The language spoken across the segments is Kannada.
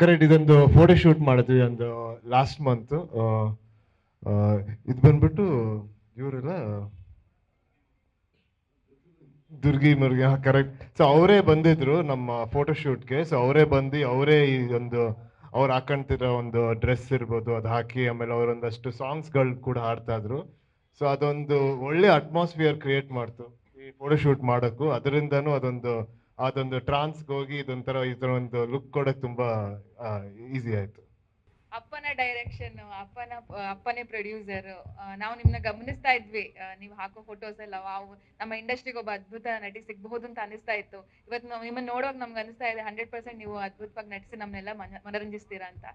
ಕರೆಕ್ಟ್, ಇದೊಂದು ಫೋಟೋ ಶೂಟ್ ಮಾಡಿದ್ವಿ ಒಂದು ಲಾಸ್ಟ್ ಮಂತ್. ಇದು ಬಂದ್ಬಿಟ್ಟು ಇವರೆಲ್ಲ ದುರ್ಗಿ ಮುರ್ಗಿ, ಕರೆಕ್ಟ್. ಸೊ ಅವರೇ ಬಂದಿದ್ರು ನಮ್ಮ ಫೋಟೋ ಶೂಟ್ಗೆ. ಸೊ ಅವರೇ ಬಂದು ಅವರೇ ಈ ಒಂದು ಅವ್ರು ಹಾಕೊಂತಿರೋ ಒಂದು ಡ್ರೆಸ್ ಇರ್ಬೋದು ಅದು ಹಾಕಿ, ಆಮೇಲೆ ಅವರೊಂದಷ್ಟು ಸಾಂಗ್ಸ್ಗಳು ಕೂಡ ಹಾಡ್ತಾ ಇದ್ರು. ಸೊ ಅದೊಂದು ಒಳ್ಳೆ ಅಟ್ಮಾಸ್ಫಿಯರ್ ಕ್ರಿಯೇಟ್ ಮಾಡ್ತು ಈ ಫೋಟೋ ಶೂಟ್ ಮಾಡೋಕ್ಕೂ. ಅದರಿಂದನೂ ಅದೊಂದು ಟ್ರಾನ್ಸ್ಗೆ ಹೋಗಿ ಈ ಥರ ಒಂದು ಲುಕ್ ಕೊಡೋಕೆ ತುಂಬಾ ಈಸಿ ಆಯ್ತು. ಅಪ್ಪನ ಡೈರೆಕ್ಷನ್, ಅಪ್ಪನೇ ಪ್ರೊಡ್ಯೂಸರ್. ನಾವು ನಿಮ್ನ ಗಮನಿಸ್ತಾ ಇದ್ವಿ, ನೀವು ಹಾಕೋ ಫೋಟೋಸ್ ಎಲ್ಲ ವಾವ್, ನಮ್ಮ ಇಂಡಸ್ಟ್ರಿಗೆ ಒಬ್ಬ ಅದ್ಭುತ ನಟಿ ಸಿಗಬಹುದು ಅಂತ ಅನಿಸ್ತಾ ಇತ್ತು. ಇವತ್ತು ನಾವು ನಿಮ್ಮನ್ನ ನೋಡುವಾಗ ನಮ್ಗೆ ಅನಿಸ್ತಾ ಇದೆ 100% ನೀವು ಅದ್ಭುತವಾಗಿ ನಟಿಸಿ ನಮ್ಮನ್ನೆಲ್ಲ ಮನರಂಜಿಸ್ತೀರಾ ಅಂತ.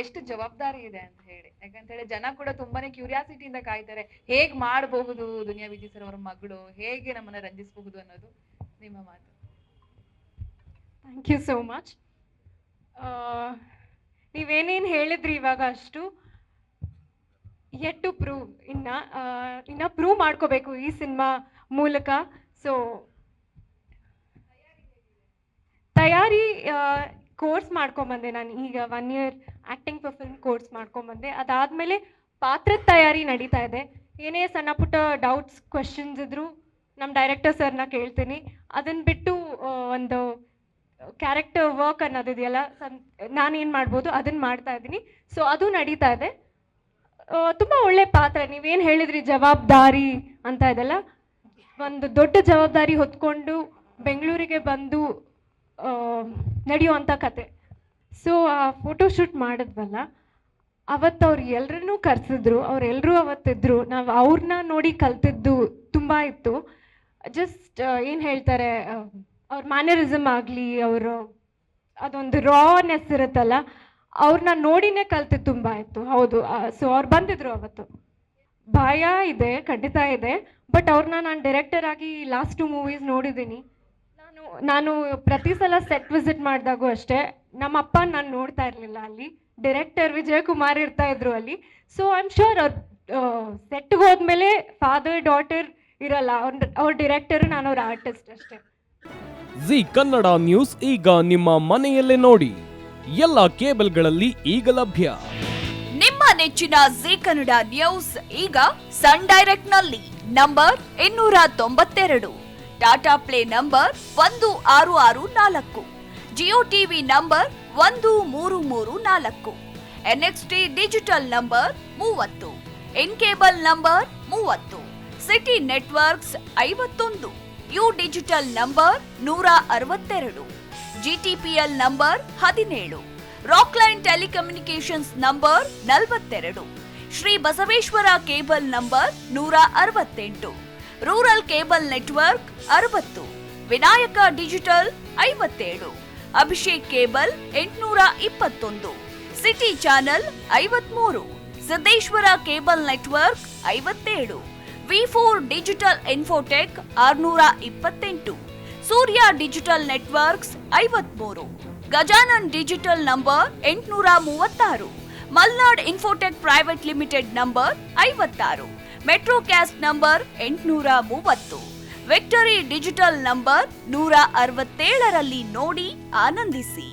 ಎಷ್ಟು ಜವಾಬ್ದಾರಿ ಇದೆ ಅಂತ ಹೇಳಿ, ಯಾಕಂತ ಹೇಳಿ ಜನ ಕೂಡ ತುಂಬಾನೇ ಕ್ಯೂರಿಯಾಸಿಟಿಯಿಂದ ಕಾಯ್ತಾರೆ, ಹೇಗ್ ಮಾಡಬಹುದು ದುನಿಯಾ ವಿಜಯ್ ಸರ್ ಅವರ ಮಗಳು, ಹೇಗೆ ನಮ್ಮನ್ನ ರಂಜಿಸಬಹುದು ಅನ್ನೋದು. ನಿಮ್ಮ ಮಾತು. Thank you so much. ನೀವೇನೇನು ಹೇಳಿದ್ರಿ ಇವಾಗ ಅಷ್ಟು ಯೆಟ್ ಟು ಪ್ರೂವ್, ಇನ್ನ ಪ್ರೂವ್ ಮಾಡ್ಕೋಬೇಕು ಈ ಸಿನಿಮಾ ಮೂಲಕ. ಸೊ ತಯಾರಿ ಕೋರ್ಸ್ ಮಾಡ್ಕೊಂಬಂದೆ ನಾನು, ಈಗ 1 year acting for film course ಮಾಡ್ಕೊಂಬಂದೆ. ಅದಾದಮೇಲೆ ಪಾತ್ರದ ತಯಾರಿ ನಡೀತಾ ಇದೆ. ಏನೇ ಸಣ್ಣ ಪುಟ್ಟ ಡೌಟ್ಸ್ ಕ್ವೆಶನ್ಸ್ ಇದ್ದರೂ ನಮ್ಮ ಡೈರೆಕ್ಟರ್ ಸರ್ನ ಕೇಳ್ತೀನಿ. ಅದನ್ನು ಬಿಟ್ಟು ಒಂದು ಕ್ಯಾರೆಕ್ಟರ್ ವರ್ಕ್ ಅನ್ನೋದಿದೆಯಲ್ಲ, ನಾನೇನು ಮಾಡ್ಬೋದು ಅದನ್ನು ಮಾಡ್ತಾ ಇದ್ದೀನಿ. ಸೊ ಅದು ನಡೀತಾ ಇದೆ. ತುಂಬ ಒಳ್ಳೆ ಪಾತ್ರ. ನೀವೇನು ಹೇಳಿದ್ರಿ ಜವಾಬ್ದಾರಿ ಅಂತ ಇದೆಲ್ಲ, ಒಂದು ದೊಡ್ಡ ಜವಾಬ್ದಾರಿ ಹೊತ್ಕೊಂಡು ಬೆಂಗಳೂರಿಗೆ ಬಂದು ನಡೆಯುವಂಥ ಕತೆ. ಸೊ ಆ ಫೋಟೋಶೂಟ್ ಮಾಡಿದ್ವಲ್ಲ, ಅವತ್ತು ಅವ್ರು ಎಲ್ಲರನ್ನೂ ಕರೆಸಿದ್ರು, ಅವರೆಲ್ಲರೂ ಅವತ್ತಿದ್ರು. ನಾವು ಅವ್ರನ್ನ ನೋಡಿ ಕಲ್ತಿದ್ದು ತುಂಬ ಇತ್ತು. ಜಸ್ಟ್ ಏನು ಹೇಳ್ತಾರೆ, ಅವ್ರ ಮ್ಯಾನರಿಸಮ್ ಆಗಲಿ, ಅವರು ಅದೊಂದು ರಾನೆಸ್ ಇರುತ್ತಲ್ಲ, ಅವ್ರನ್ನ ನೋಡಿನೇ ಕಲ್ತಿದ್ದು ತುಂಬ ಇತ್ತು. ಹೌದು. ಸೊ ಅವ್ರು ಬಂದಿದ್ರು ಅವತ್ತು. ಭಯ ಇದೆ, ಖಂಡಿತ ಇದೆ. ಬಟ್ ಅವ್ರನ್ನ ನಾನು ಡೈರೆಕ್ಟರ್ ಆಗಿ ಲಾಸ್ಟ್ 2 ಮೂವೀಸ್ ನೋಡಿದ್ದೀನಿ. ನಾನು ಪ್ರತಿ ಸಲ ಸೆಟ್ ವಿಸಿಟ್ ಮಾಡಿದಾಗೂ ಅಷ್ಟೇ, ನಮ್ಮಪ್ಪ ನಾನು ನೋಡ್ತಾ ಇರಲಿಲ್ಲ ಅಲ್ಲಿ, ಡೈರೆಕ್ಟರ್ ವಿಜಯ್ ಕುಮಾರ್ ಇರ್ತಾ ಇದ್ರು ಅಲ್ಲಿ. ಸೊ ಐ ಆಮ್ ಶ್ಯೂರ್ ಅವ್ರು ಸೆಟ್ಗೆ ಹೋದ್ಮೇಲೆ ಫಾದರ್ ಡಾಟರ್ ಇರಲ್ಲ, ಅವ್ರ ಡೈರೆಕ್ಟರ್, ನಾನು ಅವ್ರ ಆರ್ಟಿಸ್ಟ್ ಅಷ್ಟೇ. ಜಿ ಕನ್ನಡ ನ್ಯೂಸ್ ಈಗ ನಿಮ್ಮ ಮನೆಯಲ್ಲೇ ನೋಡಿ, ಎಲ್ಲ ಕೇಬಲ್ಗಳಲ್ಲಿ ಈಗ ಲಭ್ಯ. ನಿಮ್ಮ ನೆಚ್ಚಿನ ಜಿ ಕನ್ನಡ ನ್ಯೂಸ್ ಈಗ ಸನ್ ಡೈರೆಕ್ಟ್ ನಲ್ಲಿ number 292, Tata play number 1664, Jio TV number 1334, NXT digital number 30, in cable number 30, city networks 51, U digital number 162, GTPL number 17, Rockline telecommunications number 42, Shri Basaveshwara cable number 168, rural cable network 60, Vinayaka digital 57, Abhishek cable 821, city channel 53, Siddeshwara cable network 57, V4 digital Infotech 628, Surya digital networks 53, Gajanan digital number 836, Malnad Infotech private limited number 56, Metrocast number 830, Victory digital number 167ರಲ್ಲಿ ನೋಡಿ ಆನಂದಿಸಿ.